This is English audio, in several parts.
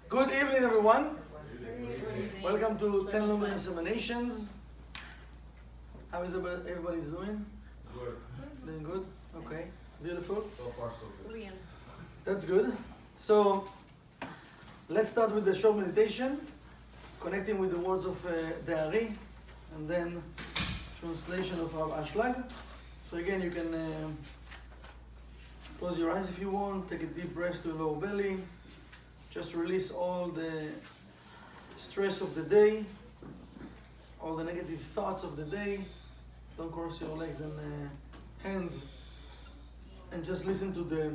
Good evening, everyone. Welcome to Tלמוד examinations. How is everybody doing? Good. Doing good? Okay. Beautiful. So far, so good. That's good. So, let's start with the short meditation, connecting with the words of the Ari, and then translation of our Ashlag. So again, you can close your eyes if you want, take a deep breath to your lower belly, just release all the stress of the day, all the negative thoughts of the day. Don't cross your legs and hands, and just listen to the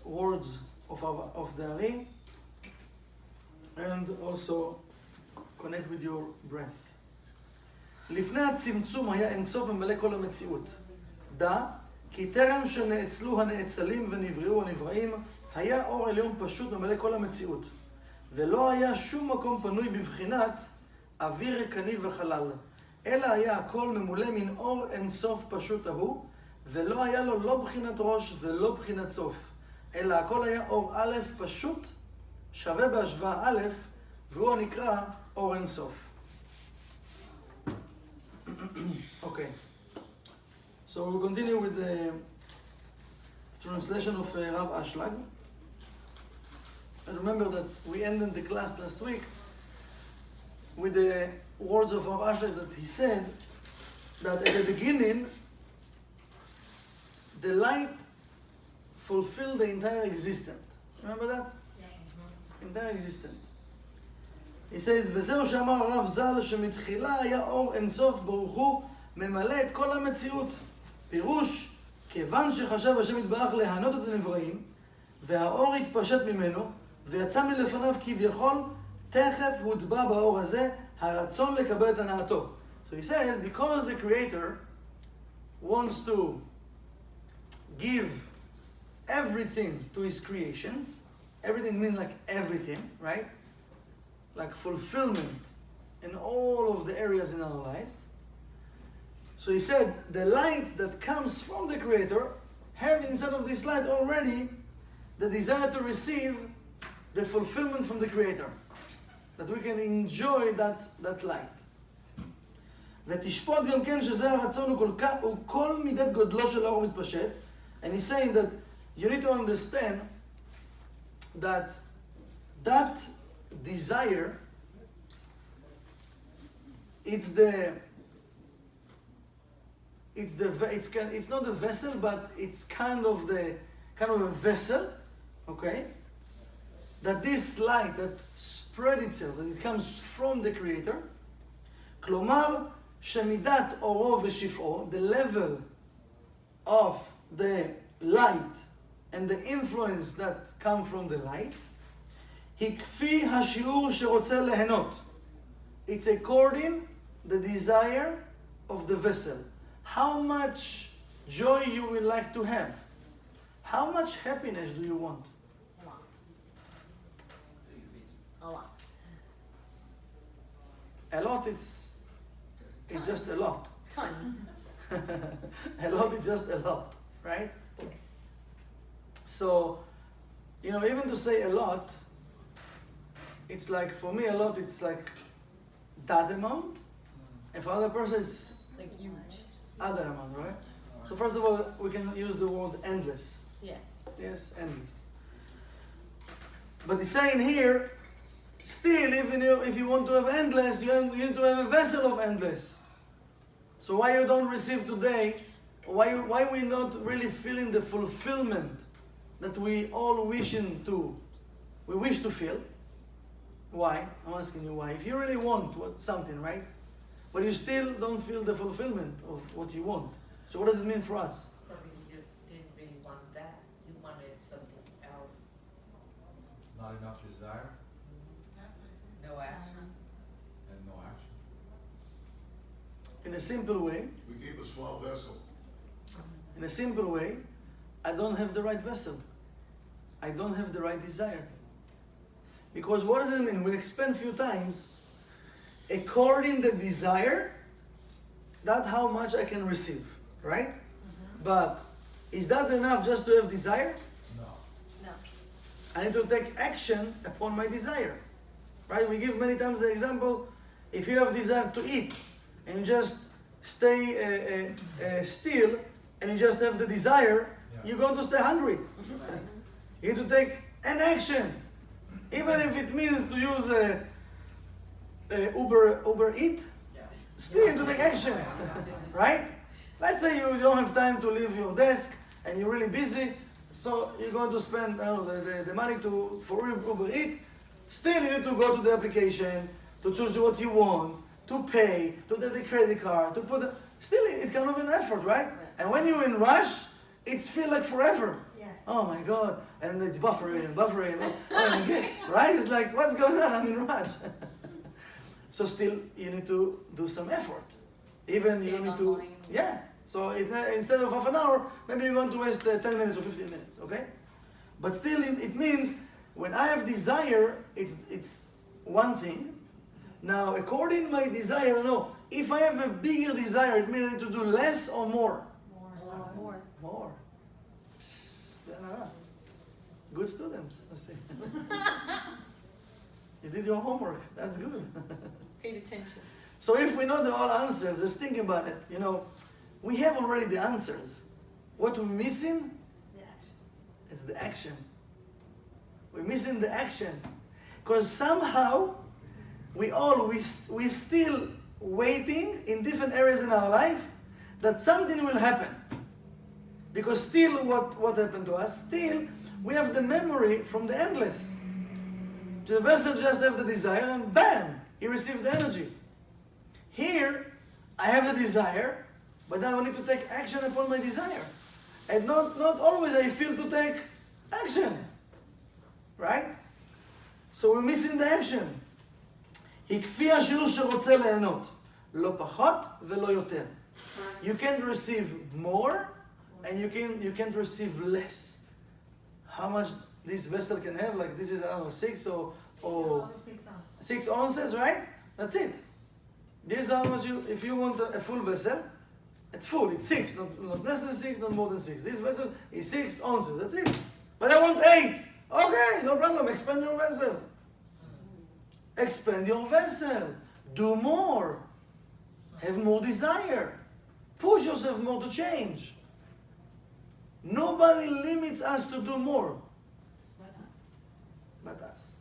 words of the Ari, and also connect with your breath. לפני הצמצום היה אינסוף ממלא כל המציאות. דע, כי טרם שנאצלו הנאצלים ונבראו הנבראים, היה אור עליון פשוט ממלא כל המציאות. ולא היה שום מקום פנוי בבחינת אוויר ריקני וחלל. אלא היה הכל ממולא מן אור אינסוף פשוט ההוא, ולא היה לו לא בחינת ראש ולא בחינת סוף. אלא הכל היה אור א' פשוט, שווה בהשוואה א', והוא הנקרא אור אינסוף. Okay, so we'll continue with the translation of Rav Ashlag. And remember that we ended the class last week with the words of Rav Ashlag, that he said that at the beginning the light fulfilled the entire existence. Remember that? Entire existence. He says, וזהו שאמר הרב ז"ל שמתחילה היה אור אינסוף ברוך הוא ממלא את כל המציאות. פירוש, כיוון שחשב השם יתברך להנות את הנבראים, והאור התפשט ממנו, ויצא מלפניו כביכול, תכף הוטבע באור הזה הרצון לקבל את הנאתו. So he says, because the Creator wants to give everything to his creations, everything means like everything, right? Like fulfillment in all of the areas in our lives. So he said, the light that comes from the Creator have inside of this light already the desire to receive the fulfillment from the Creator, that we can enjoy that light. ותשפוט גם כן שזה הרצון הוא כל מידת גודלו של האור מתפשט. And he's saying that you need to understand that desire, it's not a vessel, but it's kind of a vessel, okay? That this light that spread itself, that it comes from the Creator, כלומר שמידת אורו ושפעו, the level of the light and the influence that come from the light, היא כפי השיעור שרוצה ליהנות. It's according the desire of the vessel. How much joy you would like to have? How much happiness do you want? A lot. A lot, it's just a lot. Tons. A lot is just a lot, right? Yes. So, even to say a lot, it's like, for me, a lot, it's like that amount. And for other person, it's Like huge. other amount, right? So first of all, we can use the word endless. Yeah. Yes, endless. But he's saying here, still, even if you want to have endless, you need to have a vessel of endless. So why you don't receive today, why we not really feeling the fulfillment that we all wish to feel? Why? I'm asking you why. If you really want something, right? But you still don't feel the fulfillment of what you want. So what does it mean for us? Probably you didn't really want that. You wanted something else. Not enough desire No action. and no action. In a simple way, We keep a small vessel. I don't have the right vessel. I don't have the right desire. Because what does it mean? We explained a few times, according the desire, that's how much I can receive, right? But is that enough just to have desire? No. No. I need to take action upon my desire. Right? We give many times the example, if you have desire to eat, and you just stay still, and you just have the desire, you're going to stay hungry. You need to take an action. Even if it means to use Uber Eat, still you need to take action. Right? Let's say you don't have time to leave your desk, and you're really busy, so you're going to spend the money for Uber Eat. Still, you need to go to the application, to choose what you want, to pay, to get the credit card, to put still, it's kind of an effort, right? And when you're in rush, it feels like forever. Yes. Oh my God. And it's buffering. Right? It's like, what's going on? I'm in rush. So still, you need to do some effort. Even you need to, yeah. So instead of half an hour, maybe you're going to waste 10 minutes or 15 minutes, okay? But still, it means when I have desire, it's one thing. Now, according to my desire, no. If I have a bigger desire, it means I need to do less or more? More. More. Good students, I see. You did your homework. That's good. Paid attention. So if we know the all answers, just think about it. You know, we have already the answers. What we're missing? The action. It's the action. We're missing the action. Because somehow, we still waiting in different areas in our life that something will happen. Because still what happened to us? Still, we have the memory from the endless. The vessel just have the desire and bam, he received the energy. Here, I have the desire, but now I need to take action upon my desire. And not always I feel to take action. Right? So we're missing the action. היא כפי השיעור שרוצה ליהנות. לא פחות ולא יותר. You can't receive more and you can't receive less. How much this vessel can have, like this is, I don't know, 6 or 6 ounces, right? That's it. This is how much if you want a full vessel, it's full, it's 6, not less than 6, not more than 6. This vessel is 6 ounces, that's it. But I want 8. Okay, no problem, expand your vessel. Expand your vessel. Do more. Have more desire. Push yourself more to change. Nobody limits us to do more. But us.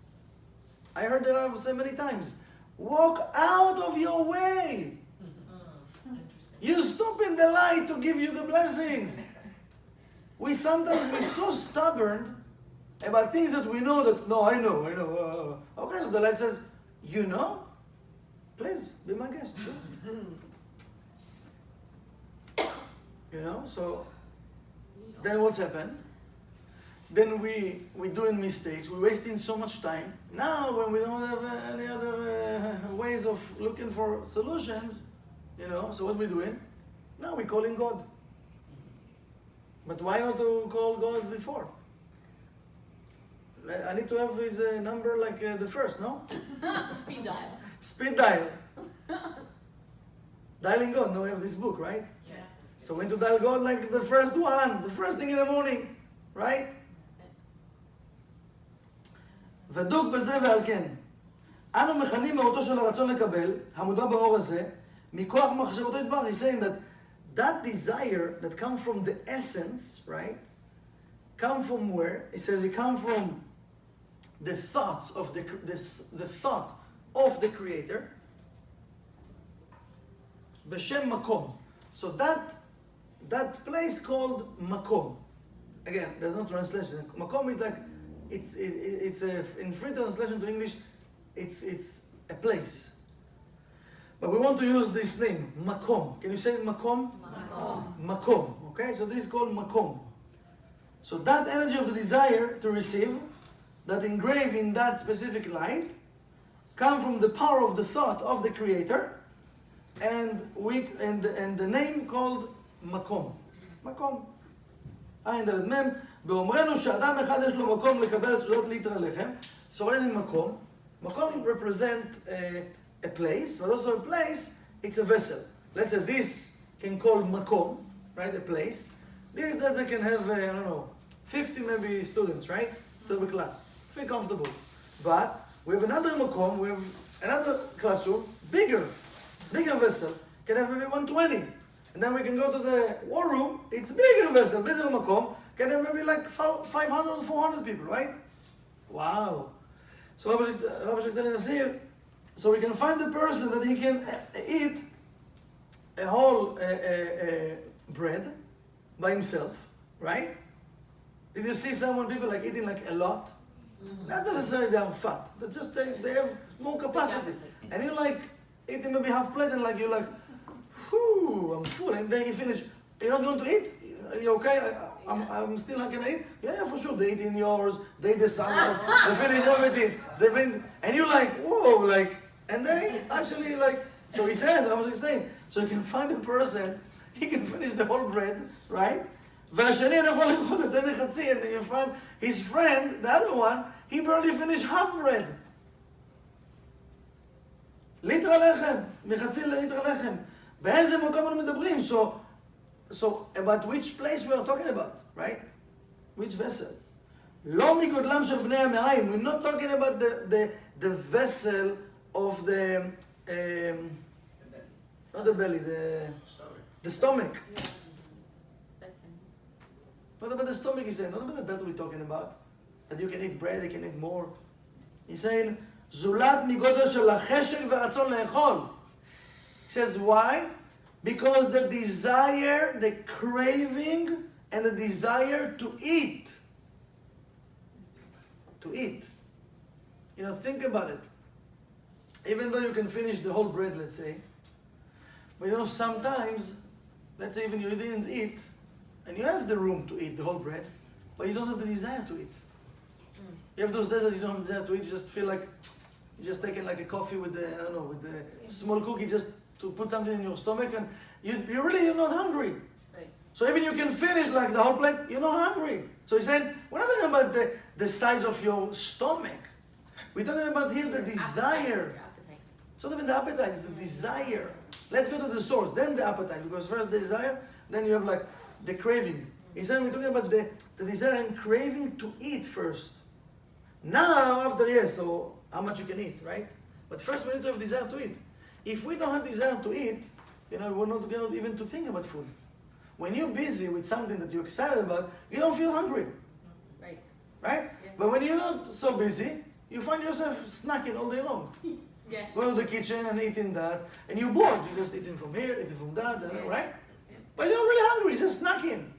I heard the Rav say many times, walk out of your way. You stop in the light to give you the blessings. We're so stubborn about things that we know that, no, I know. Okay, so the light says, you know? Please, be my guest. You know, so then what's happened? Then we're doing mistakes, we're wasting so much time. Now when we don't have any other ways of looking for solutions, you know, so what we're doing? Now we're calling God. But why not to call God before? I need to have his number like the first, no? Speed dial. Speed dial. Dialing God, now we have this book, right? Yeah. So when to dial God like the first one, the first thing in the morning, right? ודוק בזה ועל כן. אנו מכנים מהותו של הרצון לקבל, המודע באור הזה, מכוח מחשבתו יתברך. He's saying that desire that comes from the essence, right? Come from where? He says it comes from the thoughts of the thought of the Creator. בשם מקום. So that place called makom. Again, there's no translation. Makom is like it's a in free translation to English. It's a place. But we want to use this name, makom. Can you say makom? Makom. Okay, so this is called makom. So that energy of the desire to receive, that engraved in that specific light, come from the power of the thought of the Creator, and the name called makom. makom. עין דלת מם, באומרנו שאדם אחד יש לו מקום לקבל סעודת ליטר לחם. So what is in makom? Makom represent a place, but also a place, it's a vessel. Let's say this can call makom, right, a place. This can have, I don't know, 50 maybe students, right? to have a class. Feel comfortable. But we have another makom, we have another classroom, bigger vessel, can have maybe 120. And then we can go to the war room, it's bigger vessel, bigger makom, can have maybe like 500 or 400 people, right? Wow. So Rabbi Shek telling us here, so we can find the person that he can eat a whole bread by himself, right? Did you see people like eating like a lot? Not necessarily they are fat, they have more capacity. And you like eating maybe half plate and like you're like, whew, I'm full. And then you finish, you're not going to eat? Are you okay? I'm still not gonna eat? Yeah, for sure. They eat in yours, they decide, they finish everything. And you're like, whoa, like, and they actually like, so he says, I was just saying, so you can find a person, he can finish the whole bread, right? והשני יכול לאכול יותר מחצי, and you find his friend, the other one, he barely finished half bread. ליטר לחם, מחצי לליטר לחם. באיזה מקום אנחנו מדברים? So about which place we are talking about, right? Which vessel? לא מגודלם של בני המעיים. We're not talking about the vessel of the, not the belly, the stomach. Yeah. That's him. What about the stomach, he's saying? Not about that we're talking about. That you can eat bread, you can eat more. He's saying, זולת מגודל של החשק והרצון לאכול. He says, why? Because the desire, the craving, and the desire to eat. To eat. You know, think about it. Even though you can finish the whole bread, let's say, but you know, sometimes, let's say even you didn't eat, and you have the room to eat the whole bread, but you don't have the desire to eat. You have those days that you don't have the desire to eat, you just feel like, you're just taking like a coffee with the, I don't know, with the small cookie just to put something in your stomach, and you're not hungry. Right. So even you can finish like the whole plate, you're not hungry. So he said, we're not talking about the size of your stomach. We're talking about here the desire. Your appetite. It's not even the appetite, it's the desire. Let's go to the source, then the appetite, because first the desire, then you have like the craving. He said we're talking about the desire and craving to eat first. Now, after, yes, so how much you can eat, right? But first we need to have desire to eat. If we don't have desire to eat, you know, we're not going even to think about food. When you're busy with something that you're excited about, you don't feel hungry, Right. right? Yeah. But when you're not so busy, you find yourself snacking all day long. Yeah. Go to the kitchen and eating that, and you're bored. You're just eating from here, eating from that, and, right? But you're not really hungry, you're just snacking.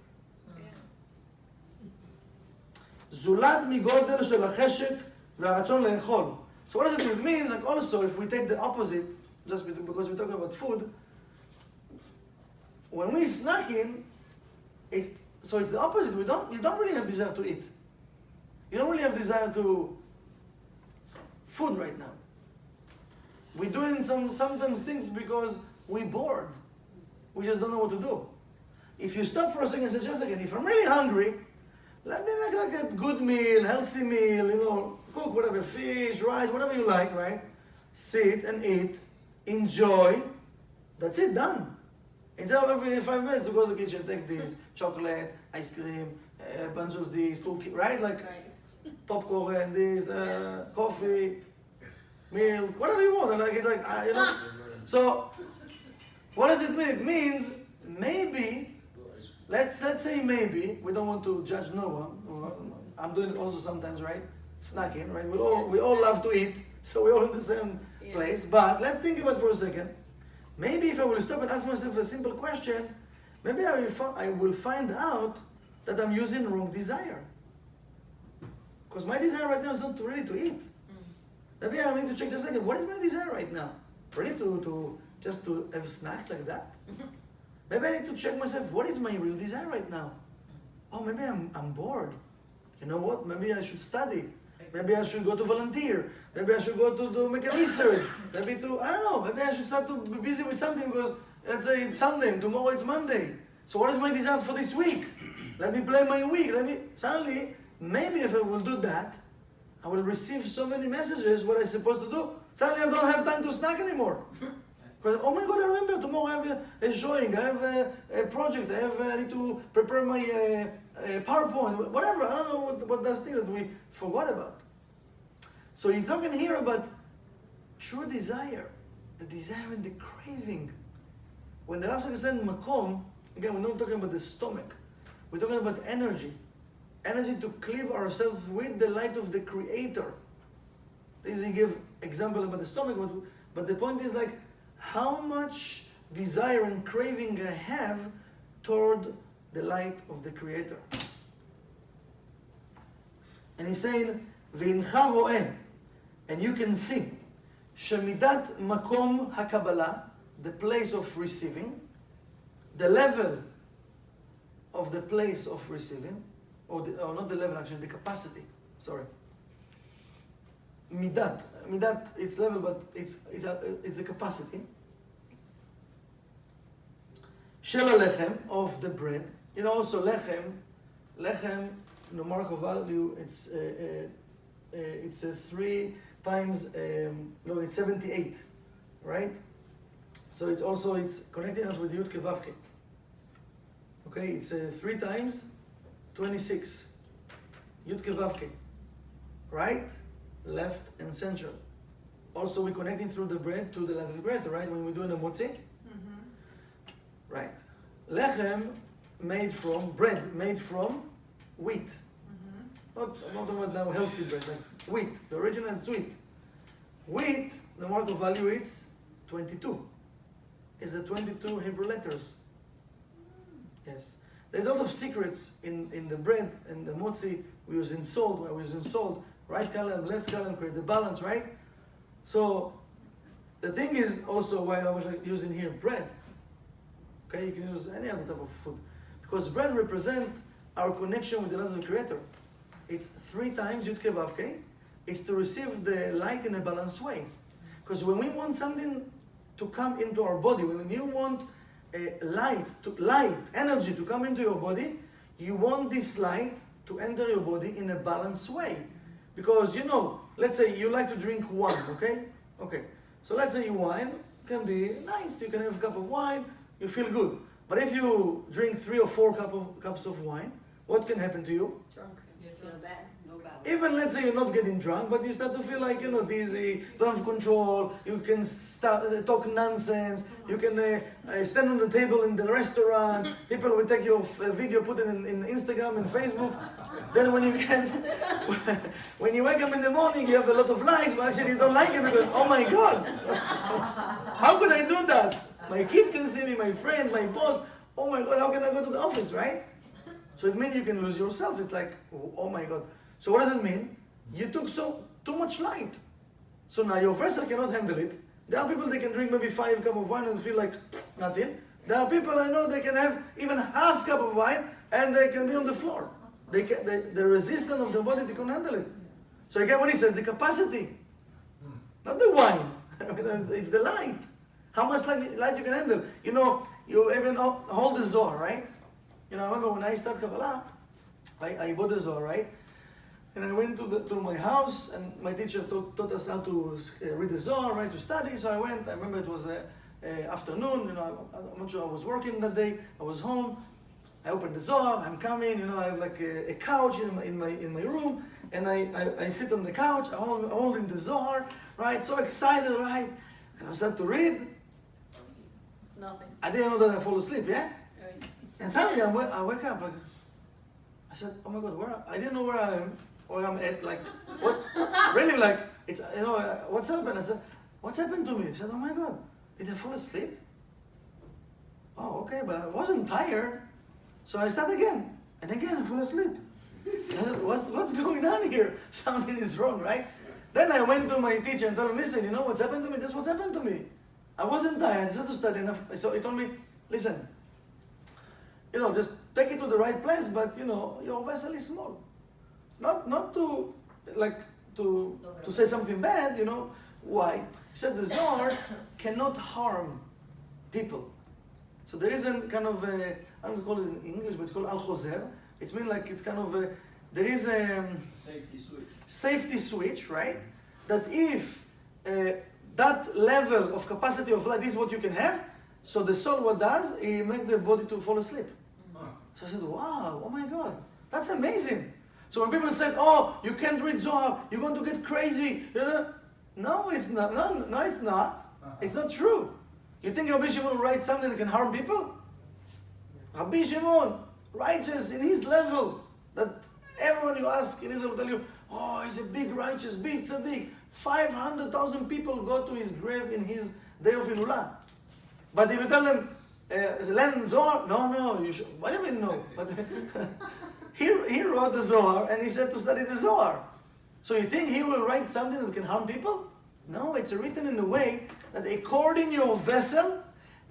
זולת מגודל של החשק והרצון לאכול. So what does it mean? It means like also if we take the opposite, just because we're talking about food, when we're snacking, it's the opposite. You don't really have desire to eat. You don't really have desire to food right now. We're doing sometimes things because we're bored. We just don't know what to do. If you stop for a second and say, just a second, if I'm really hungry, let me make like a good meal, healthy meal, you know, cook whatever, fish, rice, whatever you like, right? Sit and eat, enjoy, that's it, done. Instead of every 5 minutes to go to the kitchen, take this, chocolate, ice cream, a bunch of these, cookie, right? Like popcorn, this, coffee, milk, whatever you want. Like, it's like, you know. So, what does it mean? It means maybe, let's say maybe, we don't want to judge no one. I'm doing it also sometimes, right? Snacking, right? We all love to eat, so we're all in the same place. But let's think about it for a second. Maybe if I will stop and ask myself a simple question, maybe I will find out that I'm using wrong desire. Because my desire right now is not ready to eat. Maybe I need to check just a second, what is my desire right now? Ready to just to have snacks like that? Maybe I need to check myself, what is my real desire right now? Oh, maybe I'm bored. You know what? Maybe I should study. Maybe I should go to volunteer. Maybe I should go to make a research. Maybe I don't know. Maybe I should start to be busy with something because let's say it's Sunday and tomorrow it's Monday. So what is my desire for this week? Let me plan my week. Suddenly, maybe if I will do that, I will receive so many messages what I'm supposed to do. Suddenly I don't have time to snack anymore. Because, oh my God, I remember tomorrow I have a showing, I have a project, I need to prepare my PowerPoint, whatever. I don't know what that's thing that we forgot about. So he's talking here about true desire, the desire and the craving. When the Rav said makom, again, we're not talking about the stomach. We're talking about energy. Energy to cleave ourselves with the light of the Creator. This he gave example about the stomach, but the point is like, how much desire and craving I have toward the light of the Creator. And he's saying, V'incha ro'eh, and you can see, Shemidat makom hakabala, the place of receiving, the level of the place of receiving, or not the level actually, the capacity, sorry. Midat, it's level, but it's the capacity. Shel lechem, of the bread. You know, also lechem, numerical value, it's 3 times, it's 78, right? So it's connecting us with Yud Ke Vav Ke. Okay, it's 3 times 26. Yud Ke Vav Ke. Right, left, and central. Also, we're connecting through the bread to the light of the Creator, right? When we're doing a motzi. Mm-hmm. Right. Lechem, bread made from wheat. Mm-hmm. Not about now healthy bread, like wheat, the original and sweet. Wheat, the mark value is 22. Is the 22 Hebrew letters. Yes. There's a lot of secrets in the bread and the motzi. We use in salt, right column, left column, create the balance, right? So the thing is also why I was using here bread. Okay, you can use any other type of food. Because bread represents our connection with the light of the Creator. It's 3 times Yud Ke Vav Ke. It's to receive the light in a balanced way. Because when we want something to come into our body, when you want light, energy to come into your body, you want this light to enter your body in a balanced way. Because, let's say you like to drink wine, okay? Okay. So let's say wine can be nice. You can have a cup of wine, you feel good. But if you drink 3 or 4 cups of wine, what can happen to you? Drunk. You feel bad. No balance. Even let's say you're not getting drunk, but you start to feel like, dizzy, don't have control, you can start talk nonsense, you can stand on the table in the restaurant, people will take your video, put it in Instagram and Facebook. Then when you wake up in the morning, you have a lot of likes, but actually you don't like it because, oh my God, how could I do that? My kids can see me, my friends, my boss, oh my God, how can I go to the office, right? So it means you can lose yourself. It's like, oh my God. So what does it mean? You took too much light. So now your vessel cannot handle it. There are people that can drink maybe 5 cups of wine and feel like nothing. There are people I know that can have even half cup of wine and they can be on the floor. The resistance of the body, they can't handle it. So again, what he says, the capacity, not the wine. It's the light. How much light you can handle. You even hold the Zohar, right? I remember when I started Kabbalah, I bought the Zohar, right? And I went to my house, and my teacher taught us how to read the Zohar, right, to study. So I went. I remember it was afternoon. I'm not sure I was working that day. I was home. I opened the Zohar. I'm coming. I have like a couch in my room, and I sit on the couch, holding the Zohar, right? So excited, right? And I started to read. Nothing. I didn't know that I fall asleep. Yeah. Right. And suddenly I wake up like. I said, oh my God, I didn't know where I am. Or I'm at, like, what? Really, like, it's, what's happened? I said, what's happened to me? I said, oh my God, did I fall asleep? Oh, okay, but I wasn't tired. So I start again, and again I fall asleep. And I said, what's going on here? Something is wrong, right? Then I went to my teacher and told him, listen, what's happened to me? That's what's happened to me. I wasn't tired, I just had to study enough. So he told me, listen, just take it to the right place, but, your vessel is small. Not to say something bad, Why? He said the Zohar cannot harm people. So there is a kind of I don't call it in English, but it's called al-khozer. It's mean like it's kind of there is a safety switch. Safety switch, right? That if that level of capacity of light, this is what you can have. So the soul, what does? It makes the body to fall asleep. So I said, wow, oh my God, that's amazing. So when people said, oh, you can't read Zohar, you're going to get crazy. You know? No, it's not. No, it's not. It's not true. You think Rabbi Shimon will write something that can harm people? Rabbi Shimon, righteous in his level, that everyone you ask in Israel will tell you, oh, he's a big righteous, big tzaddik. 500,000 people go to his grave in his day of Ilulah. But if you tell them, learn Zohar, no, you should. What do you mean no? But he wrote the Zohar and he said to study the Zohar. So you think he will write something that can harm people? No, it's written in a way that according to your vessel,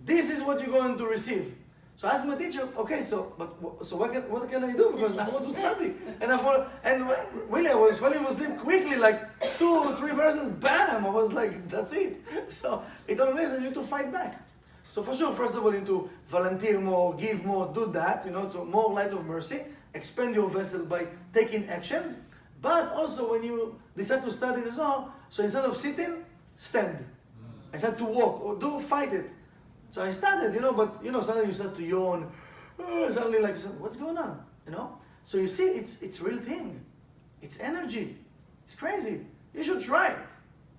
this is what you're going to receive. So I asked my teacher, okay, so what can I do? Because I want to study. And really I was falling asleep quickly, like 2 or 3 verses, bam! I was like, that's it. So he told me, listen, you need to fight back. So for sure, first of all, you need to volunteer more, give more, do that, so more light of mercy, expand your vessel by taking actions. But also when you decide to study the Zohar, so instead of sitting, stand. Instead to walk, or fight it. So I started, but suddenly you start to yawn. Suddenly like, what's going on? So you see, it's real thing. It's energy. It's crazy. You should try it.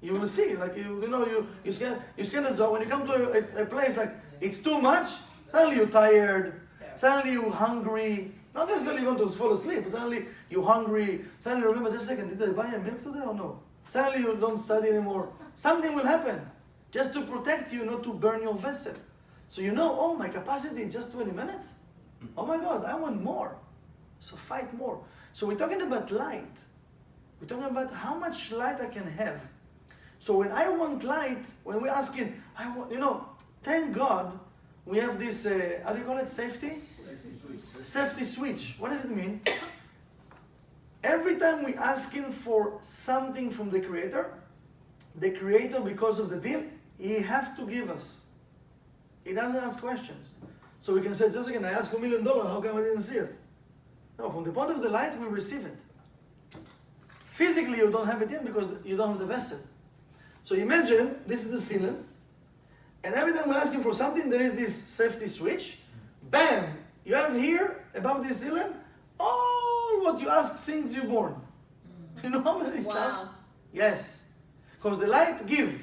You will see, like you scan the Zohar. When you come to a place like it's too much, suddenly you're tired, suddenly you're hungry. Not necessarily going to fall asleep, but suddenly you're hungry. Suddenly remember, just a second, did I buy a milk today or no? Suddenly you don't study anymore. Something will happen, just to protect you, not to burn your vessel. So oh, my capacity is just 20 minutes. Oh my God, I want more. So fight more. So we're talking about light. We're talking about how much light I can have. So when I want light, when we're asking, thank God, we have this, how do you call it, safety? Safety switch. What does it mean? Every time we're asking for something from the Creator, because of the deal, He has to give us. He doesn't ask questions. So we can say, just again, I asked for $1 million, how come I didn't see it? No, from the point of the light, we receive it. Physically, you don't have it yet because you don't have the vessel. So imagine, this is the ceiling, and every time we're asking for something, there is this safety switch. Bam! You have here, above this ceiling, all what you ask since you're born. You know how many stuff? Yes. Because the light give.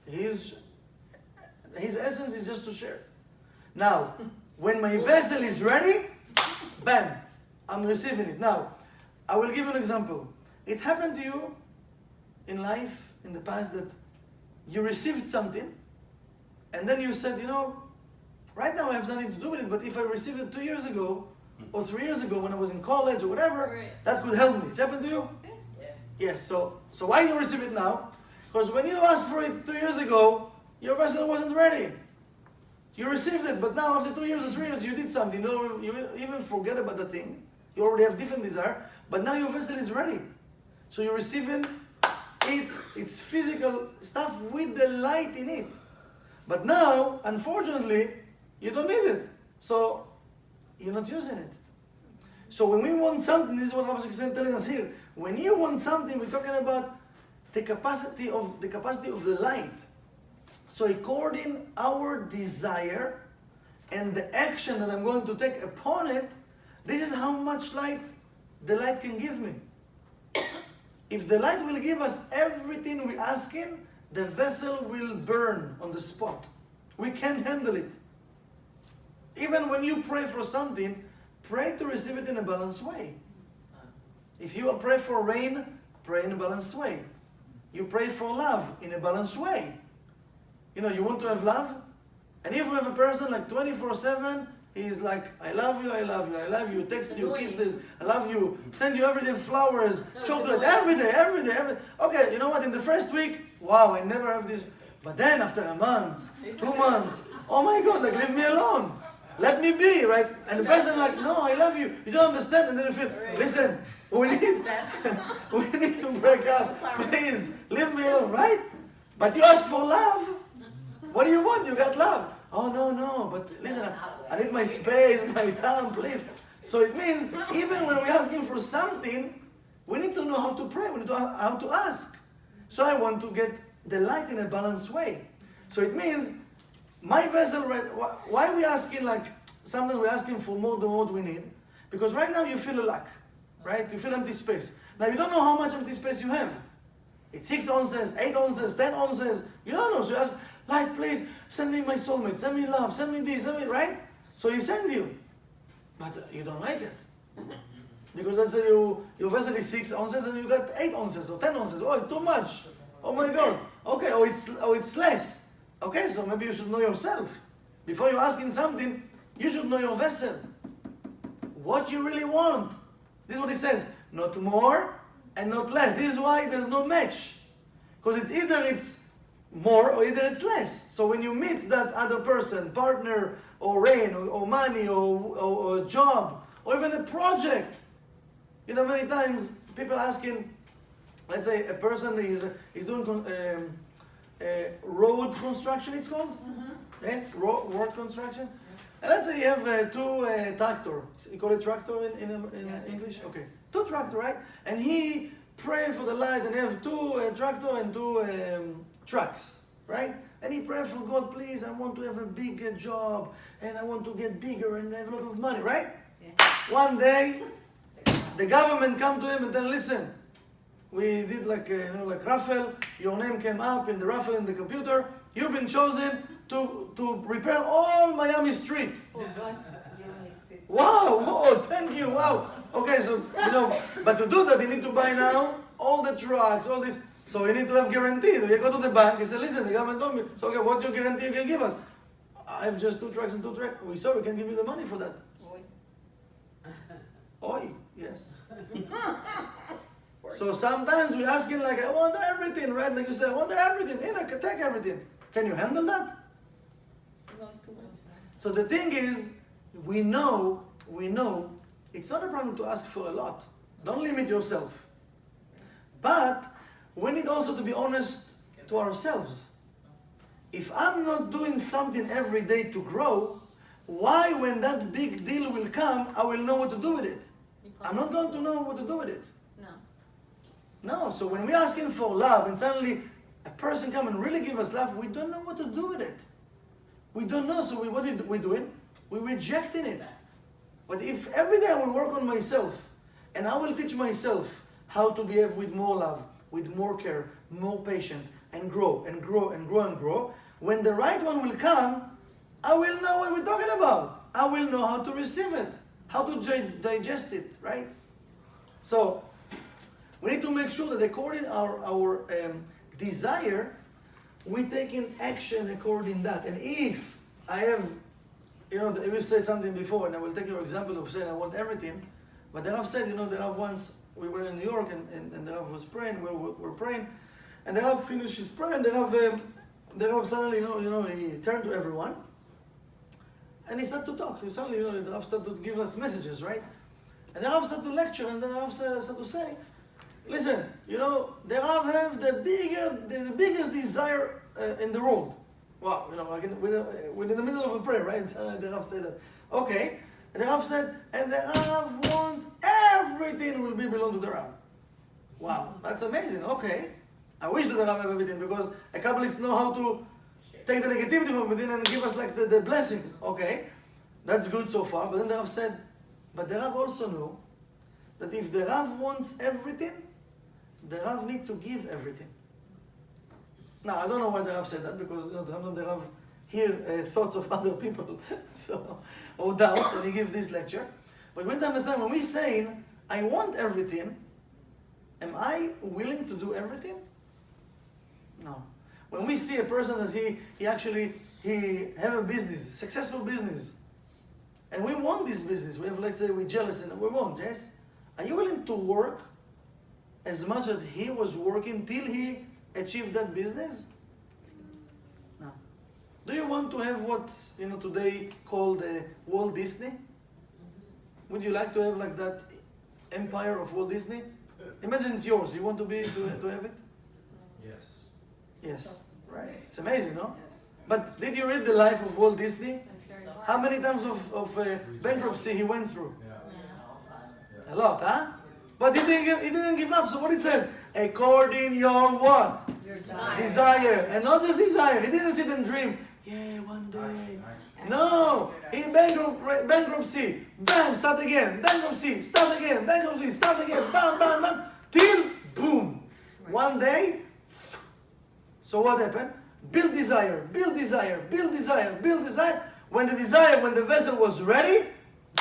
His essence is just to share. Now, when my vessel is ready, bam, I'm receiving it. Now, I will give you an example. It happened to you in life, in the past, that you received something, and then you said, right now I have nothing to do with it, but if I received it 2 years ago, or 3 years ago when I was in college or whatever, that could help me. It's happened to you? Yeah. Yes, so why you receive it now? Because when you asked for it 2 years ago, your vessel wasn't ready. You received it, but now after 2 years or 3 years, you did something. You even forget about the thing. You already have different desire, but now your vessel is ready. So you're receiving it, it's physical stuff with the light in it. But now, unfortunately, you don't need it. So you're not using it. So when we want something, this is what Rav is telling us here. When you want something, we're talking about the capacity of the light. So according our desire and the action that I'm going to take upon it, this is how much light the light can give me. If the light will give us everything we're asking, the vessel will burn on the spot. We can't handle it. Even when you pray for something, pray to receive it in a balanced way. If you pray for rain, pray in a balanced way. You pray for love in a balanced way. You want to have love? And if you have a person like 24/7, he's like, I love you, I love you, I love you, text you, kisses, I love you, send you every day flowers, chocolate, every day. Okay, you know what, in the first week, wow, I never have this. But then after a month, 2 months, oh my God, like leave me alone. Let me be, right? And the person like, no, I love you. You don't understand. And then you feel, listen, we need to break up. Please, leave me alone, right? But you ask for love. What do you want? You got love. Oh, no, but listen, I need my space, my time, please. So it means, even when we're asking for something, we need to know how to pray. We need to know how to ask. So I want to get the light in a balanced way. So it means my vessel, right, why are we asking, like, sometimes we're asking for more than what we need? Because right now you feel a lack, right? You feel empty space. Now you don't know how much empty space you have. It's 6 ounces, 8 ounces, 10 ounces. You don't know. So you ask, light, please, send me my soulmate, send me love, send me this, send me, right? So he send you. But you don't like it. Because let's say your vessel is 6 ounces and you got 8 ounces or 10 ounces. Oh, it's too much. Oh my God. Okay, it's less. Okay, so maybe you should know yourself. Before you're asking something, you should know your vessel. What you really want. This is what he says. Not more and not less. This is why there's no match. Because it's more or either it's less. So when you meet that other person, partner, or rain, or money, or a job, or even a project, you know, many times people asking, let's say a person is doing road construction, it's called? Yeah? Road construction. And let's say you have 2 tractor. You call it tractor in yes. English? Okay. 2 tractor, right? And he pray for the light and have 2 tractor and 2 trucks, right? And he pray for God, please, I want to have a big job and I want to get bigger and have a lot of money, right? Yeah. One day, the government come to him and then listen, we did like raffle, your name came up in the raffle in the computer, you've been chosen to repair all Miami Street. Oh, God. Wow, whoa, thank you, wow. Okay, so, but to do that, you need to buy now all the trucks, all this. So you need to have guarantee. You go to the bank, you say, listen, the government told me, so okay, what's your guarantee you can give us? I have just 2 trucks and 2 trucks. We can give you the money for that. Oi, yes. So sometimes we asking like, I want everything, right? Like you say, I want everything, I can take everything. Can you handle that? So the thing is, we know, it's not a problem to ask for a lot. Don't limit yourself. But we need also to be honest to ourselves. If I'm not doing something every day to grow, why when that big deal will come, I will know what to do with it? I'm not going to know what to do with it. No, so when we're asking for love and suddenly a person come and really give us love, we don't know what to do with it. We don't know, so what are we doing? We're rejecting it. But if every day I will work on myself and I will teach myself how to behave with more love, with more care, more patience, and grow, and grow, and grow, and grow, when the right one will come, I will know what we're talking about. I will know how to receive it, how to digest it, right? So, we need to make sure that according our desire, we take in action according that. And if I have, we said something before, and I will take your example of saying I want everything, but the Rav said, the Rav once, we were in New York, and the Rav was praying, we were praying, and the Rav finished his prayer, and the Rav suddenly, he turned to everyone, and he started to talk. Suddenly, the Rav started to give us messages, right? And the Rav started to lecture, and the Rav started to say, listen, the Rav have the biggest desire in the world. Wow, we're in the middle of a prayer, right? So the Rav said that. Okay, and the Rav said, and the Rav want everything will be belong to the Rav. Wow, that's amazing. Okay, I wish that the Rav have everything because a Kabbalists know how to take the negativity from within and give us like the blessing. Okay, that's good so far. But then the Rav said, but the Rav also know that if the Rav wants everything, the Rav need to give everything. Now, I don't know why the Rav said that, because the Rav hear thoughts of other people, or doubts, and he gives this lecture. But we need to understand, when we're saying, I want everything, am I willing to do everything? No. When we see a person that he have a business, successful business, and we want this business, we have, let's say, we're jealous and we want, yes? Are you willing to work as much as he was working till he achieved that business? No. Do you want to have what today called Walt Disney? Would you like to have like that empire of Walt Disney? Imagine it's yours. You want to have it? Yes. Yes. Right. It's amazing, no? Yes. But did you read the life of Walt Disney? How many times of bankruptcy he went through? Yeah. A lot, huh? But he didn't give up. So what it says, According your what? Your Desire. And not just desire. He didn't sit and dream. Yeah, one day. Action. No. He bankruptcy. Bam, start again. Bankruptcy. Start again. Bankruptcy. Start again. Bam, bam, bam. Till boom. One day. So what happened? Build desire. Build desire. Build desire. Build desire. When the vessel was ready,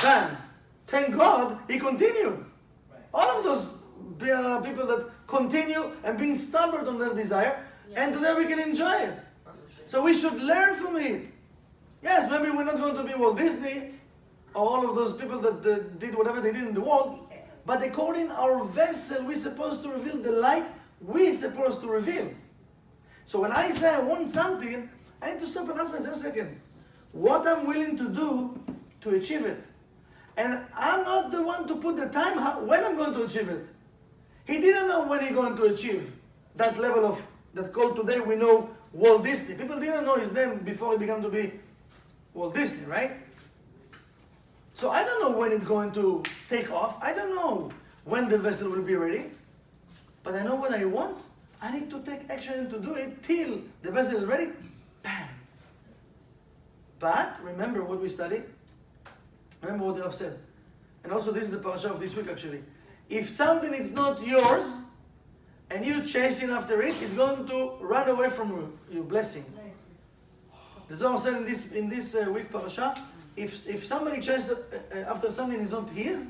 bam. Thank God he continued. All of those people that continue and being stubborn on their desire, and today we can enjoy it. So we should learn from it. Yes, maybe we're not going to be Walt Disney or all of those people that did whatever they did in the world, but according our vessel, we're supposed to reveal the light we're supposed to reveal. So when I say I want something, I need to stop and ask myself a second, what I'm willing to do to achieve it. And I'm not the one to put the time when I'm going to achieve it. He didn't know when he's going to achieve that level of, that called today we know Walt Disney. People didn't know his name before he began to be Walt Disney, right? So I don't know when it's going to take off. I don't know when the vessel will be ready. But I know what I want. I need to take action to do it till the vessel is ready. Bam! But remember what we studied. Remember what Rav said. And also this is the parasha of this week actually. If something is not yours, and you're chasing after it, it's going to run away from your blessing. The Zohar said in this week parasha, if somebody chases after something is not his,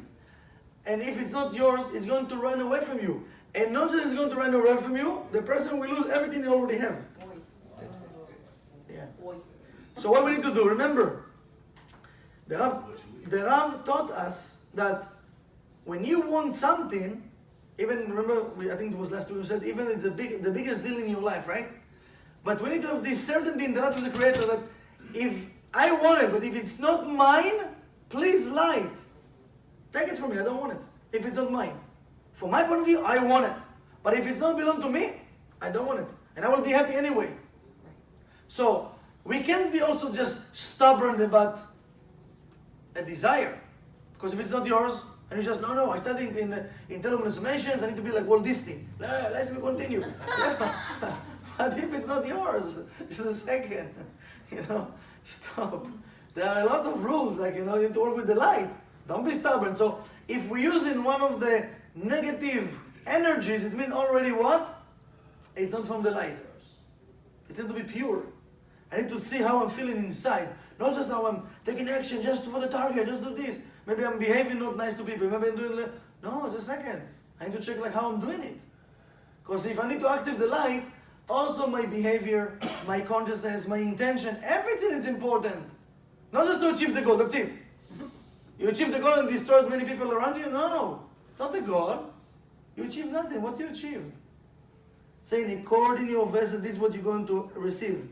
and if it's not yours, it's going to run away from you. And not just it's going to run away from you, the person will lose everything you already have. Yeah. So what we need to do, remember, the Rav taught us that when you want something, even remember, I think it was last week we said, even it's the biggest deal in your life, right? But we need to have this certainty in the heart of the Creator that if I want it, but if it's not mine, please lie it. Take it from me, I don't want it. If it's not mine. From my point of view, I want it. But if it's not belong to me, I don't want it. And I will be happy anyway. So, we can't be also just stubborn about a desire. Because if it's not yours, and you just, no, I studied in Tellum I need to be like Walt Disney. Let's continue. But if it's not yours, just a second, stop. There are a lot of rules, like, you need to work with the light. Don't be stubborn. So, if we use in one of the negative energies, it means already what? It's not from the light. It's need to be pure. I need to see how I'm feeling inside. Not just how I'm taking action just for the target, just do this. Maybe I'm behaving not nice to people. Maybe I'm doing... No, just a second. I need to check like how I'm doing it. Because if I need to activate the light, also my behavior, my consciousness, my intention, everything is important. Not just to achieve the goal, that's it. You achieve the goal and destroyed many people around you? No. It's not the goal. You achieve nothing. What you achieved? Saying, according your vessel, this is what you're going to receive.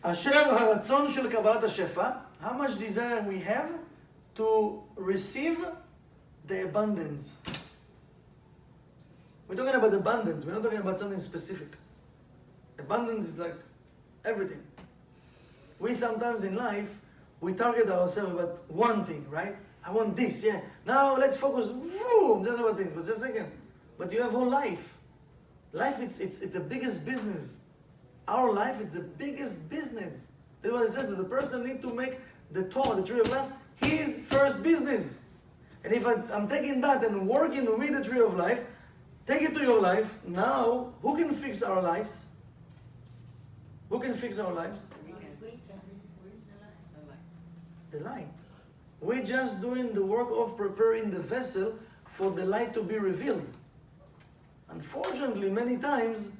אשר הרצון של קבלת השפע, how much desire we have to receive the abundance. We're talking about abundance. We're not talking about something specific. Abundance is like everything. We sometimes in life, we target ourselves about one thing, right? I want this, yeah. Now let's focus, boom, just about things. But just a second. But you have whole life. Life, it's the biggest business. Our life is the biggest business. That's what it says, that the person needs to make the Torah, the tree of life, his first business. And if I'm taking that and working with the tree of life, take it to your life, now, who can fix our lives? Who can fix our lives? The light. We're just doing the work of preparing the vessel for the light to be revealed. Unfortunately, many times,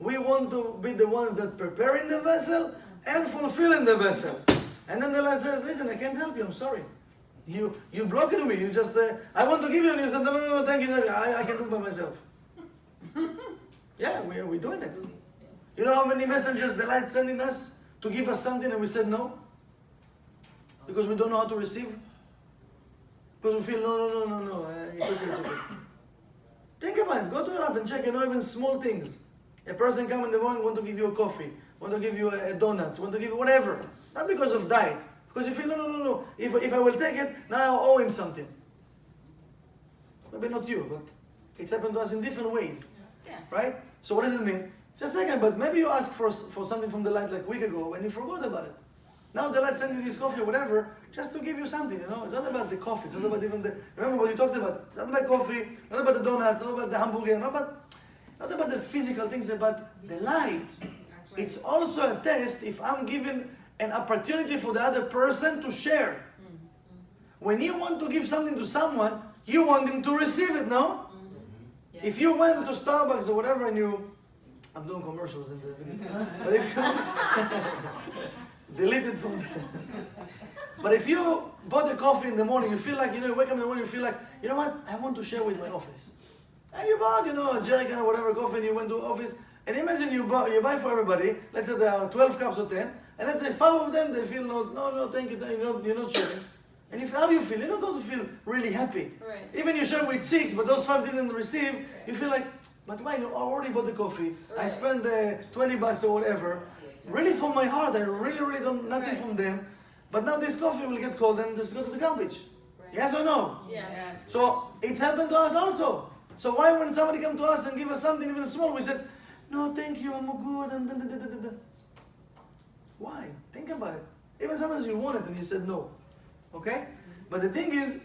we want to be the ones that preparing the vessel and fulfilling the vessel. And then the light says, listen, I can't help you, I'm sorry. You blocking me, you just, I want to give you, and you said, no, thank you, I can do it by myself. Yeah, we're doing it. You know how many messengers the light sending us to give us something and we said no? Because we don't know how to receive? Because we feel, no, it's okay. Think about it, go to your life and check, even small things. A person come in the morning, want to give you a coffee, want to give you a donuts, want to give you whatever. Not because of diet. Because you feel, no. If I will take it, now I owe him something. Maybe not you, but it's happened to us in different ways. Yeah. Right? So what does it mean? Just a second, but maybe you asked for something from the light like a week ago and you forgot about it. Now the light sent you this coffee or whatever, just to give you something, you know? It's not about the coffee, it's not about even the, remember what you talked about, not about coffee, not about the donuts, not about the hamburger, not about the physical things, about the light. It's also a test if I'm given an opportunity for the other person to share. When you want to give something to someone, you want him to receive it, no? Yeah. If you went to Starbucks or whatever and you, I'm doing commercials in the video, but if you, delete it from there. But if you bought a coffee in the morning, you feel like, you wake up in the morning, you feel like, you know what, I want to share with my office. And you bought, a jerrycan or whatever coffee and you went to office, and imagine you buy for everybody, let's say there are 12 cups or 10, and let's say 5 of them, they feel, no, thank you, you're not sharing. And how you feel? You're not going to feel really happy. Right. Even you share with 6, but those 5 didn't receive, you feel like, but why? I already bought the coffee. Right. I spent $20 or whatever. Really from my heart, I really don't, nothing Right. from them. But now this coffee will get cold and just go to the garbage. Right. Yes or no? Yes. So it's happened to us also. So why when somebody come to us and give us something even small, we said, no, thank you, I'm good, and da. Why? Think about it. Even sometimes you want it and you said no. Okay? But the thing is,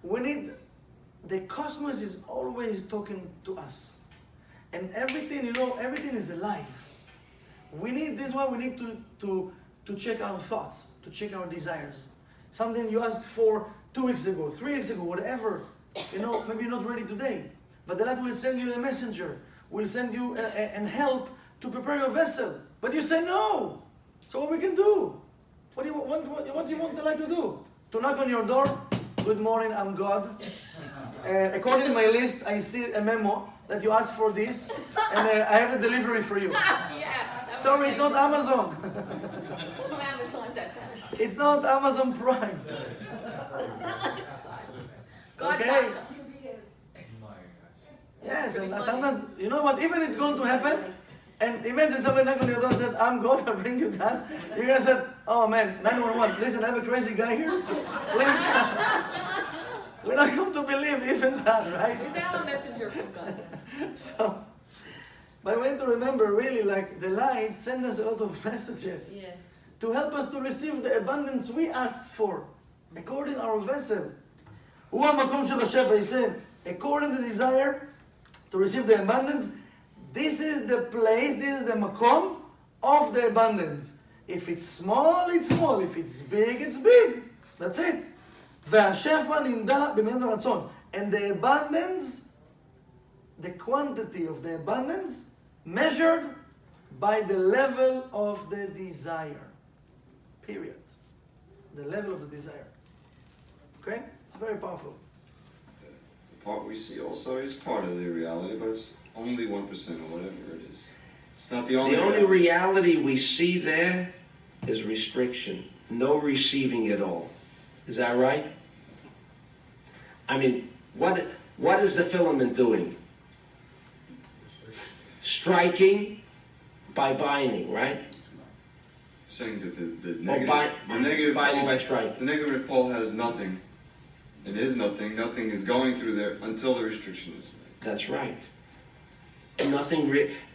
the cosmos is always talking to us. And everything, everything is alive. This is why we need to check our thoughts, to check our desires. Something you asked for 2 weeks ago, 3 weeks ago, whatever. Maybe you're not ready today. But the Lord will send you a messenger, will send you and help to prepare your vessel. But you say no. So what we can do? What do you want the light to do? To knock on your door? Good morning, I'm God. According to my list, I see a memo that you asked for this, and I have a delivery for you. Yeah. Sorry, it's not Amazon. Amazon.com. It's not Amazon Prime. God. Okay. My gosh. Yes, and sometimes, you know what, even it's going to happen, and imagine somebody knocked on your door and said, I'm God, I'll bring you that. You're going to say, oh man, 911, listen, I have a crazy guy here. Please come. We're not going to believe even that, right? Is that a messenger from God? So, but we need to remember, really, like the light sends us a lot of messages Yeah. to help us to receive the abundance we asked for, according to our vessel. הוא המקום של השפע, he said, according to the desire to receive the abundance, this is the place, this is the makom of the abundance. If it's small, it's small. If it's big, it's big. That's it. והשפע נמדע במידת הרצון. And the abundance, the quantity of the abundance, measured by the level of the desire. Period. The level of the desire. Okay? It's very powerful. The part we see also is part of the reality, but it's only 1% or whatever it is. It's not the only The only reality we see there is restriction. No receiving at all. Is that right? I mean, what is the filament doing? Striking by binding, right? saying that the Or negative binding by pole, striking. the negative pole has nothing. It is nothing. Nothing is going through there until the restriction is made. That's right.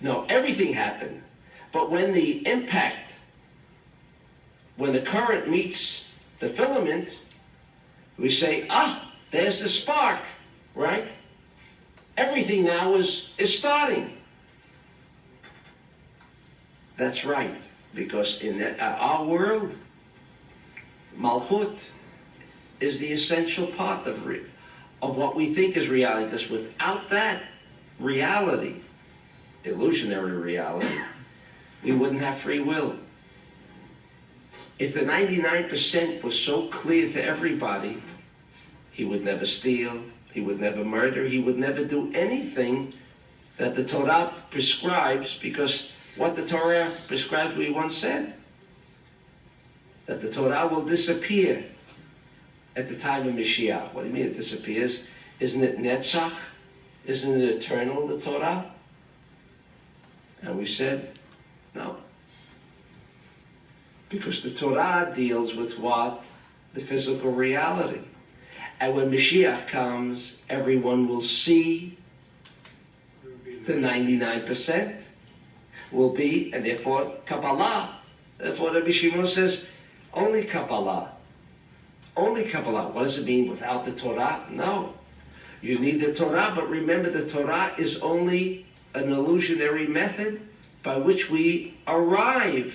No, everything happened. But when the impact, when the current meets the filament, we say, there's the spark, right? Everything now is starting. That's right, because in our world, Malchut is the essential part of what we think is reality, because without that reality, illusionary reality, we wouldn't have free will. If the 99% was so clear to everybody, he would never steal, he would never murder, he would never do anything that the Torah prescribes, because what the Torah prescribes, we once said, that the Torah will disappear at the time of Mashiach. What do you mean it disappears? Isn't it Netzach? Isn't it eternal, the Torah? And we said, no. Because the Torah deals with what? The physical reality. And when Mashiach comes, everyone will see the 99% will be, and therefore Kabbalah. Therefore Rabbi Shimon says, only Kabbalah. Only Kabbalah. What does it mean without the Torah? No. You need the Torah, but remember the Torah is only an illusionary method by which we arrive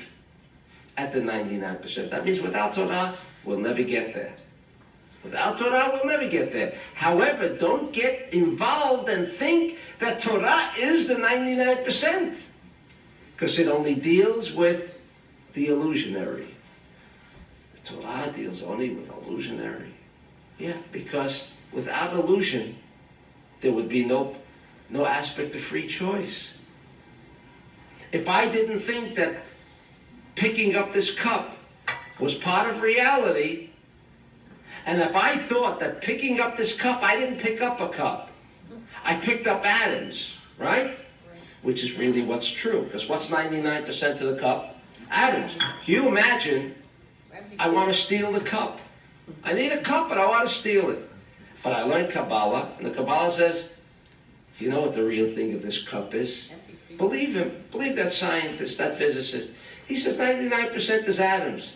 at the 99%. That means without Torah, we'll never get there. Without Torah, we'll never get there. However, don't get involved and think that Torah is the 99%, because it only deals with the illusionary. The Torah deals only with illusionary. Yeah, because without illusion, there would be no aspect of free choice. If I didn't think that picking up this cup was part of reality, and if I thought that picking up this cup, I didn't pick up a cup, I picked up atoms, right? Which is really what's true, because what's 99% of the cup? Atoms. Can you imagine, I want to steal the cup. I need a cup, but I want to steal it. But I learned Kabbalah, and the Kabbalah says, you know what the real thing of this cup is? Believe him. Believe that scientist, that physicist. He says 99% is atoms.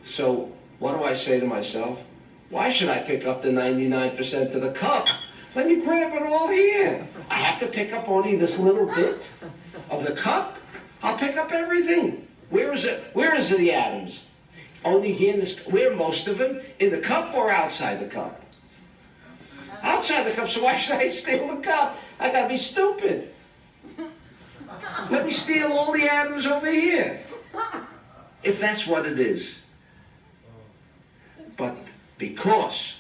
So what do I say to myself? Why should I pick up the 99% of the cup? Let me grab it all here. I have to pick up only this little bit of the cup? I'll pick up everything. Where is it? Where is the atoms? Only here in this. Where are most of them? In the cup or outside the cup? Outside the cup. So why should I steal the cup? I gotta be stupid. Let me steal all the atoms over here. If that's what it is. But because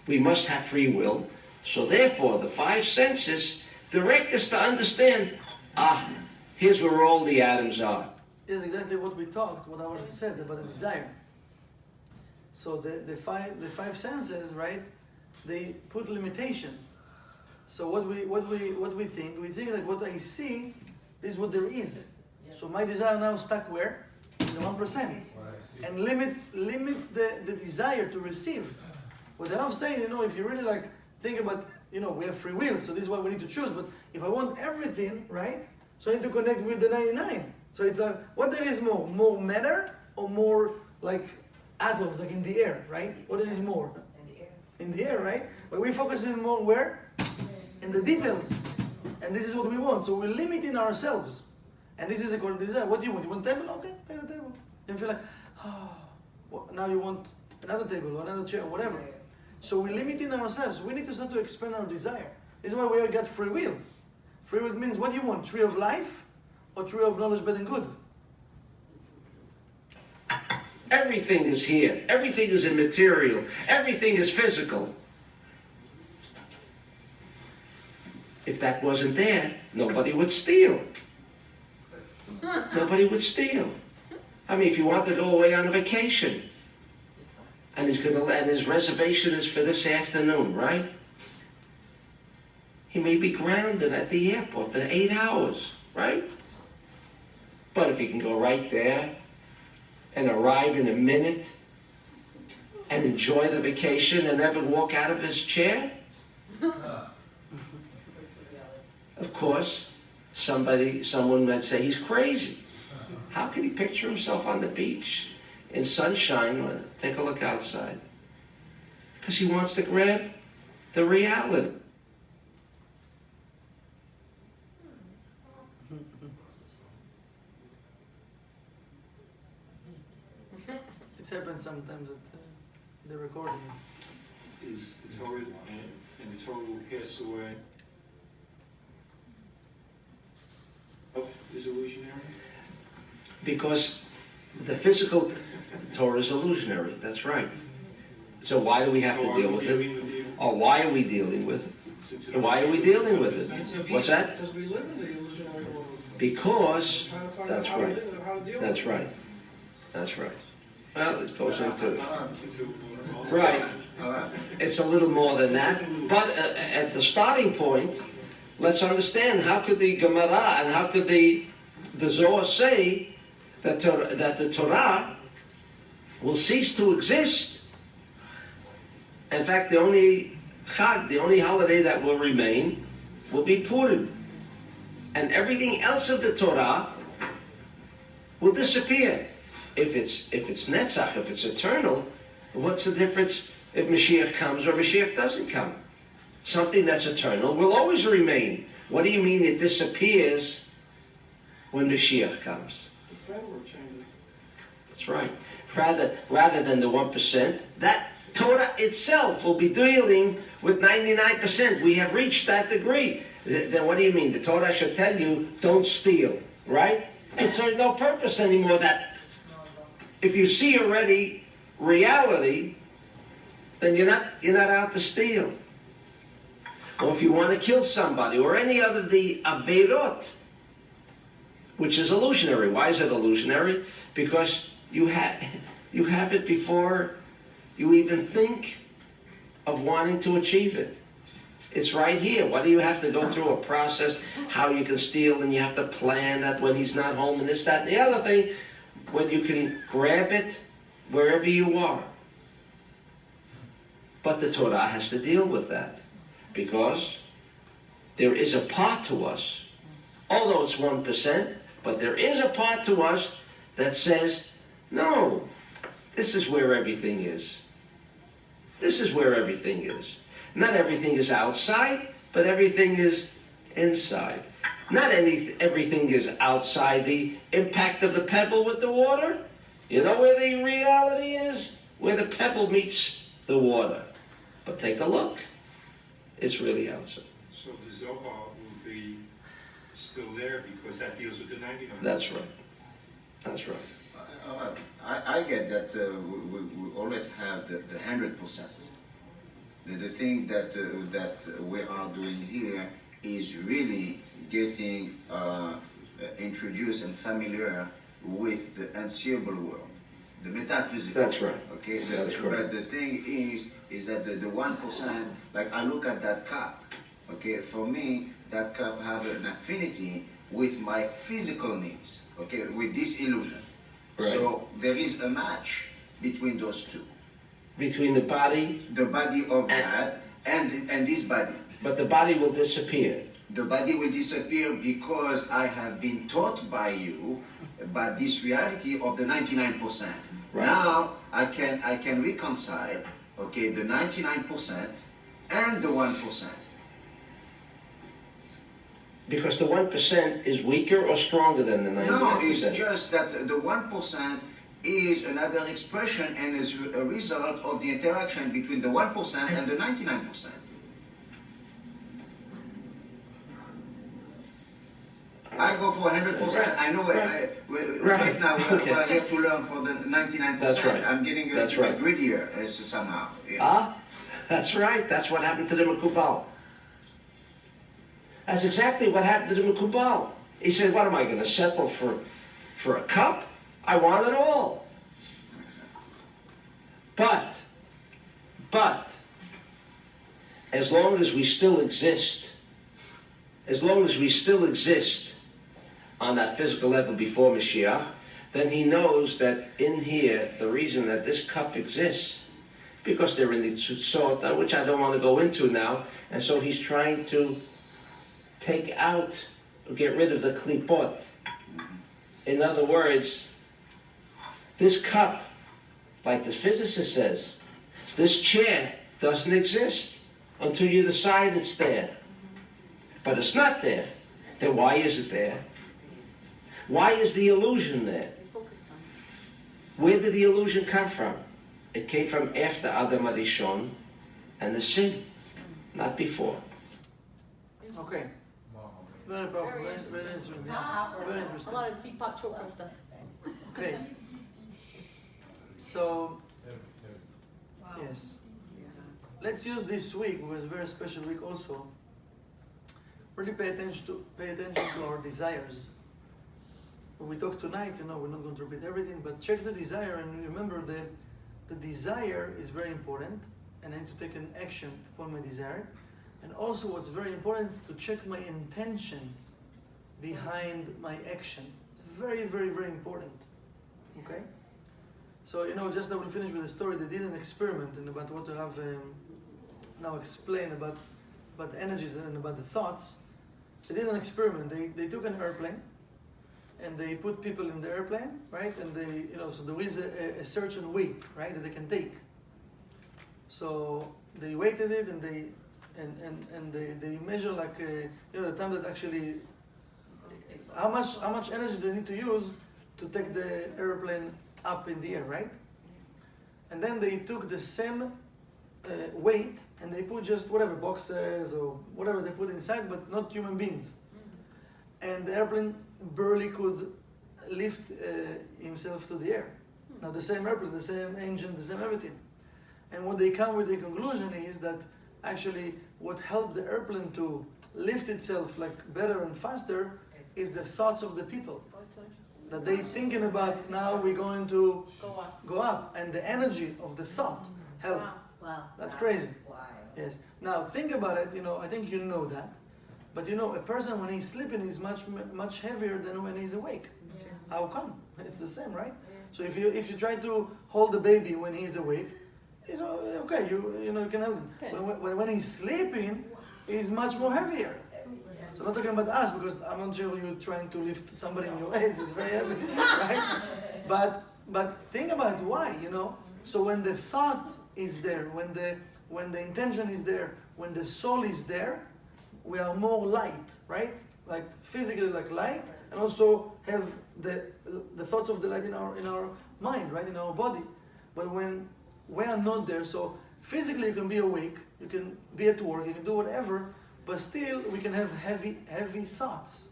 we must have free will, so therefore the five senses direct us to understand, here's where all the atoms are. Is exactly what we talked, what I said about the desire. So the five senses, right? They put limitation. So what we think like what I see is what there is. So my desire now stuck where? In the 1%. And limit the desire to receive. What the Rav saying, if you really like think about, we have free will, so this is what we need to choose. But if I want everything, right? So I need to connect with the 99. So it's like, what there is more? More matter or more like atoms, like in the air, right? What there is more? In the air. In the air, right? But we're focusing more where? In the details. And this is what we want. So we're limiting ourselves. And this is according to desire. What do you want? You want a table? Okay, take the table. You feel like, now you want another table or another chair or whatever. So we're limiting ourselves. We need to start to expand our desire. This is why we got free will. Free will means, what do you want? Tree of life or tree of knowledge, bad and good? Everything is here. Everything is immaterial. Everything is physical. If that wasn't there, nobody would steal. Nobody would steal. I mean, if you want to go away on a vacation, and his reservation is for this afternoon, right? He may be grounded at the airport for 8 hours, right? But if he can go right there and arrive in a minute and enjoy the vacation and never walk out of his chair, of course, someone might say he's crazy. How can he picture himself on the beach in sunshine? Take a look outside. Because he wants to grab the reality. It happens sometimes at the recording. Is the Torah and the Torah will pass away? Is illusionary? Because the physical Torah is illusionary, that's right. So why do we have to deal with it? Or why are we dealing with it? Why are we dealing with it? What's that? Because we live in the illusionary world. Because, Trying to find that's out how to right. live and how to deal That's with it. right. That's right. Well, it goes into, right. It's a little more than that. But at the starting point, let's understand, how could the Gemara and how could the Zohar say that the Torah will cease to exist? In fact, the only Chag, the only holiday that will remain, will be Purim. And everything else of the Torah will disappear. If it's Netzach, if it's eternal, what's the difference if Mashiach comes or Mashiach doesn't come? Something that's eternal will always remain. What do you mean it disappears when Mashiach comes? The framework changes. That's right. Rather than the 1%, that Torah itself will be dealing with 99%. We have reached that degree. Then what do you mean? The Torah should tell you, don't steal, right? It serves no purpose anymore. That if you see already reality, then you're not out to steal. Or if you want to kill somebody, or any other the averot, which is illusionary. Why is it illusionary? Because you have it before you even think of wanting to achieve it. It's right here. Why do you have to go through a process, how you can steal, and you have to plan that when he's not home and this, that, and the other thing, when you can grab it wherever you are. But the Torah has to deal with that, because there is a part to us, although it's 1%, but there is a part to us that says, no, this is where everything is. This is where everything is. Not everything is outside, but everything is inside. Not everything is outside the impact of the pebble with the water. You know where the reality is? Where the pebble meets the water. But take a look. It's really outside. So the Zohar will be still there because that deals with the 99. That's right. That's right. I get that we always have the 100%. The thing that we are doing here is really getting introduced and familiar with the unseeable world, the metaphysical. That's right. Okay. That's correct. But the thing is that the 1%, like I look at that cup. Okay, for me, that cup have an affinity with my physical needs. Okay, with this illusion. Right. So there is a match between those two. Between the body of that and this body. But the body will disappear. The body will disappear because I have been taught by you about this reality of the 99%. Right. Now I can reconcile, okay, the 99% and the 1%. Because the 1% is weaker or stronger than the 99%? No, it's just that the 1% is another expression and is a result of the interaction between the 1% and the 99%. I go for 100%. I know right now we're here to learn for the 99%. That's right. I'm getting a That's bit right. greedier somehow. Yeah. Ah, that's right. That's what happened to the Mekubal. That's exactly what happened to the Mekubal. He said, what am I going to settle for a cup? I want it all. But, as long as we still exist on that physical level before Mashiach, then he knows that in here, the reason that this cup exists, because they're in the tzutzot, which I don't want to go into now, and so he's trying to take out, get rid of the klipot. In other words, this cup, like the physicist says, this chair doesn't exist until you decide it's there. But it's not there. Then why is it there? Why is the illusion there? Where did the illusion come from? It came from after Adam HaRishon and the sin, not before. Okay. It's very powerful, very interesting. Very A interesting. lot of Deepak Chopra stuff. Okay. So, yes. Let's use this week, which is a very special week also. Really pay attention to our desires. When we talk tonight, we're not going to repeat everything, but check the desire and remember the desire is very important, and I need to take an action upon my desire. And also what's very important is to check my intention behind my action. Very, very, very important. Okay? So, just I will finish with a story. They did an experiment in about what Rav now explain about the energies and about the thoughts. They did an experiment. They took an airplane, and they put people in the airplane, right? And they, so there is a certain weight, right, that they can take. So they weighted it, and they measure like the time that actually how much energy they need to use to take the airplane up in the air, right? And then they took the same weight and they put just whatever boxes or whatever they put inside, but not human beings. And the airplane barely could lift himself to the air. Now the same airplane, the same engine, the same everything. And what they come with the conclusion is that actually what helped the airplane to lift itself like better and faster is the thoughts of the people. Oh, it's so interesting. That they thinking about, now we're going to Go up. go up, and the energy of the thought help. Wow. That's crazy. Wild. Yes. Now think about it. I think you know that, but a person when he's sleeping is much heavier than when he's awake. Yeah. How come? It's the same, right? So if you try to hold the baby when he's awake, it's okay. You can hold him. Okay. But when he's sleeping, he's much more heavier. So I'm not talking about us, because I'm not sure you're trying to lift somebody in your age. It's very heavy, right? But think about why. So when the thought is there, when the intention is there, when the soul is there, we are more light, right? Like physically, like light, and also have the thoughts of the light in our mind, right, in our body. But when we are not there, so physically you can be awake, you can be at work, you can do whatever, but still we can have heavy thoughts.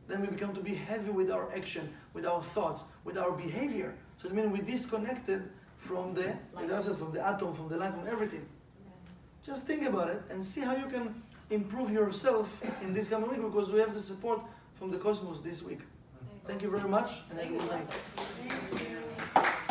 Then we become to be heavy with our action, with our thoughts, with our behavior. So it means we disconnected from the atom, from the light, from everything. Just think about it and see how you can improve yourself in this coming week, because we have the support from the cosmos this week. Thank you very much, and have a good night.